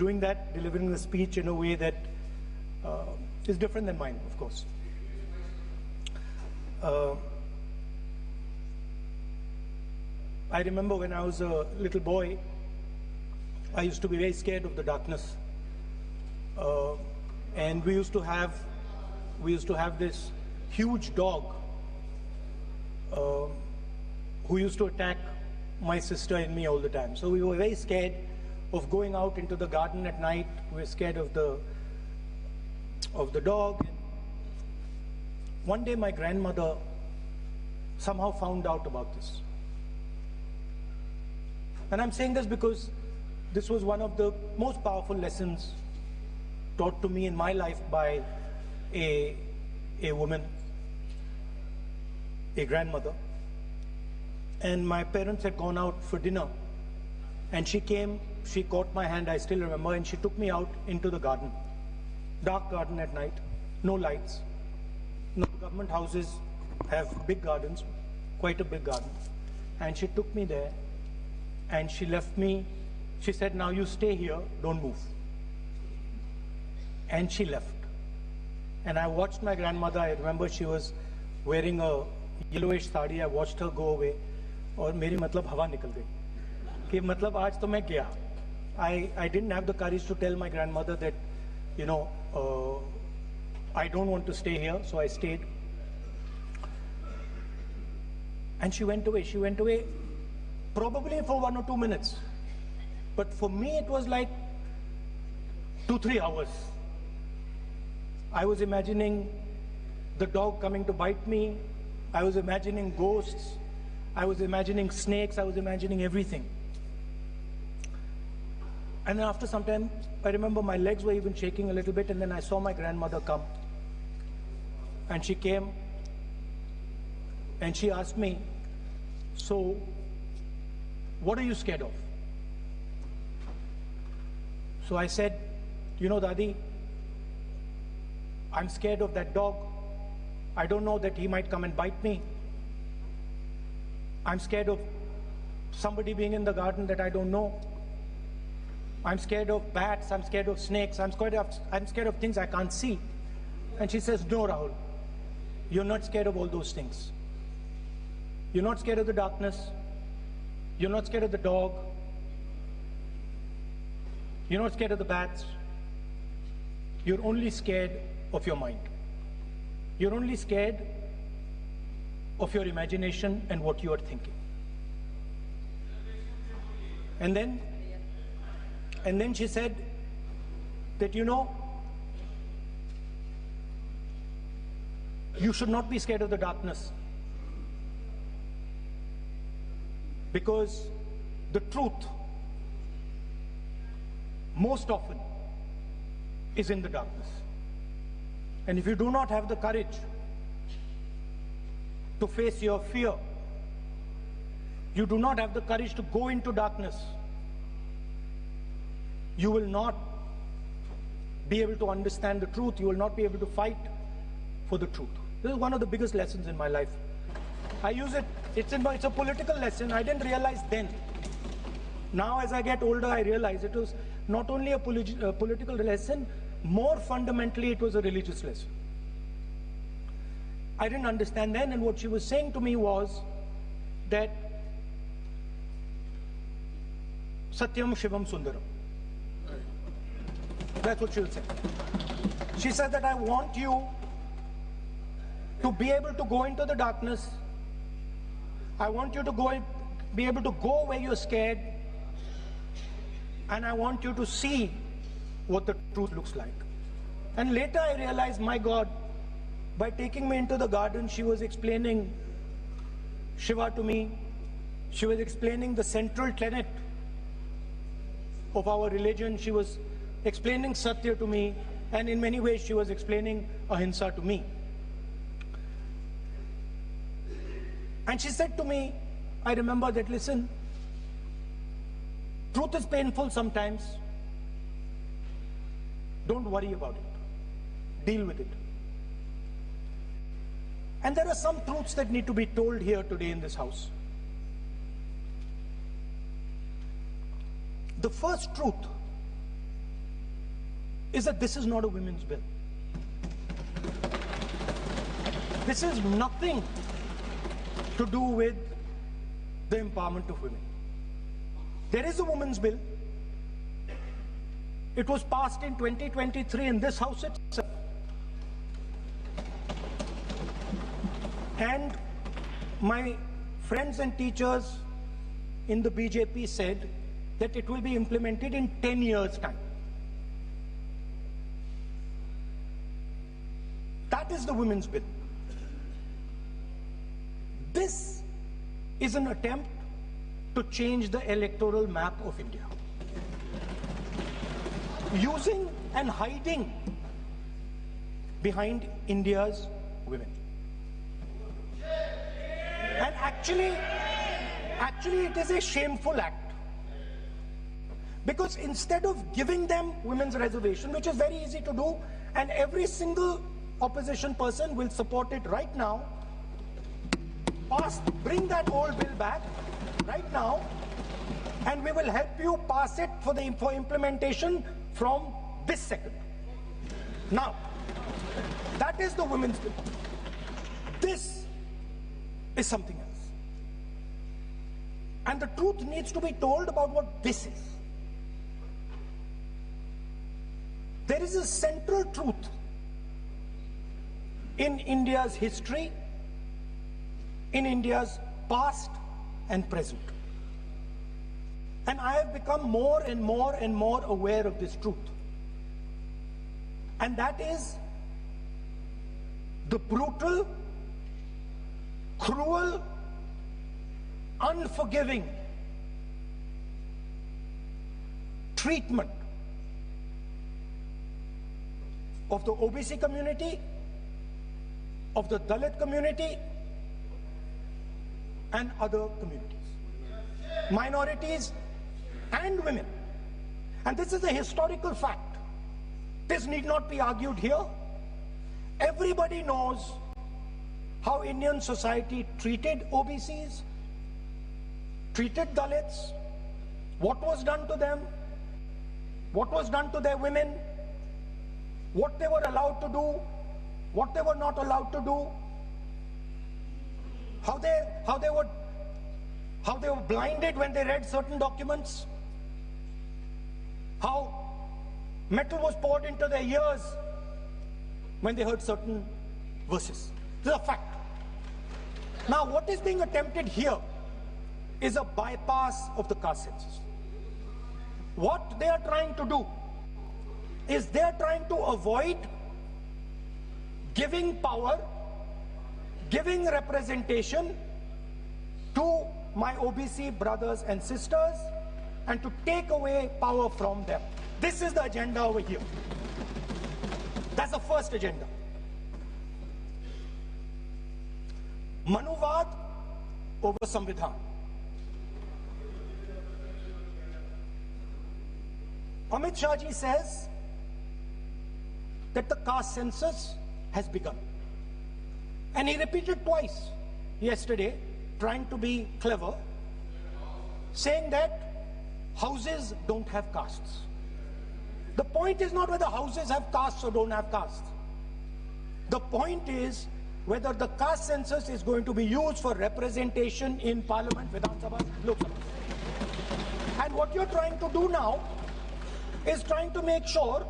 doing that, delivering the speech in a way that is different than mine, of course. I remember when I was a little boy, I used to be very scared of the darkness. And we used to have this huge dog who used to attack my sister and me all the time. So we were very scared of going out into the garden at night. We were scared of the dog. One day my grandmother somehow found out about this. And I'm saying this because this was one of the most powerful lessons taught to me in my life by a woman, a grandmother. And my parents had gone out for dinner. And she came, she caught my hand, I still remember, and she took me out into the garden. Dark garden at night, no lights. No, government houses have big gardens, quite a big garden. And she took me there and she left me. She said, now you stay here, don't move. And she left. And I watched my grandmother. I remember she was wearing a yellowish sari. I watched her go away. और मेरी मतलब हवा निकल गई कि मतलब आज तो मैं गया. I didn't have the courage to tell my grandmother that, you know, I don't want to stay here, so I stayed. And she went away. She went away probably for 1 or 2 minutes. But for me, it was like 2-3 hours. I was imagining the dog coming to bite me. I was imagining ghosts. I was imagining snakes. I was imagining everything. And then after some time, I remember my legs were even shaking a little bit, and then I saw my grandmother come. And she came and she asked me, so what are you scared of? So I said, you know, Dadi, I'm scared of that dog. I don't know that he might come and bite me. I'm scared of somebody being in the garden that I don't know. I'm scared of bats, I'm scared of snakes, I'm scared of things I can't see. And she says, no, Rahul, you're not scared of all those things. You're not scared of the darkness. You're not scared of the dog. You're not scared of the bats. You're only scared of your mind. You're only scared of your imagination and what you are thinking. And then she said that, you know, you should not be scared of the darkness, because the truth most often is in the darkness. And if you do not have the courage to face your fear, you do not have the courage to go into darkness, you will not be able to understand the truth. You will not be able to fight for the truth. This is one of the biggest lessons in my life. I use it, it's a political lesson. I didn't realize then. Now as I get older, I realize it was not only a political lesson, more fundamentally it was a religious lesson. I didn't understand then, and what she was saying to me was that Satyam Shivam Sundaram. That's what she'll say. She said that I want you to be able to go into the darkness. I want you to be able to go where you're scared. And I want you to see what the truth looks like. And later I realized, my God, by taking me into the garden, she was explaining Shiva to me. She was explaining the central tenet of our religion. She was explaining Satya to me, and in many ways she was explaining Ahimsa to me. And she said to me, I remember that, listen, truth is painful sometimes. Don't worry about it. Deal with it. And there are some truths that need to be told here today in this house. The first truth is that this is not a women's bill. This is nothing to do with the empowerment of women. There is a women's bill. It was passed in 2023 in this house itself. And my friends and teachers in the BJP said that it will be implemented in 10 years' time. That is the women's bill. This is an attempt to change the electoral map of India, using and hiding behind India's women. And actually it is a shameful act, because instead of giving them women's reservation, which is very easy to do, and every single opposition person will support it right now, bring that old bill back right now, and we will help you pass it for implementation from this second. Now, that is the women's bill. This is something else. And the truth needs to be told about what this is. There is a central truth in India's history, in India's past and present. And I have become more and more and more aware of this truth. And that is the brutal, cruel, unforgiving treatment of the OBC community, of the Dalit community, and other communities, minorities and women. And this is a historical fact. This need not be argued here. Everybody knows how Indian society treated OBCs, treated Dalits, what was done to them, what was done to their women, what they were allowed to do, what they were not allowed to do, how they were blinded when they read certain documents, how metal was poured into their ears when they heard certain verses. This is a fact. Now, what is being attempted here is a bypass of the caste census. What they are trying to do is they are trying to avoid giving power, giving representation to my OBC brothers and sisters, and to take away power from them. This is the agenda over here. That's the first agenda. Manuvad over Samvidhan. Amit Shah ji says that the caste census has begun. And he repeated twice yesterday, trying to be clever, saying that houses don't have castes. The point is not whether houses have castes or don't have castes. The point is whether the caste census is going to be used for representation in Parliament, Vidhan Sabha, Lok Sabha. And what you're trying to do now is trying to make sure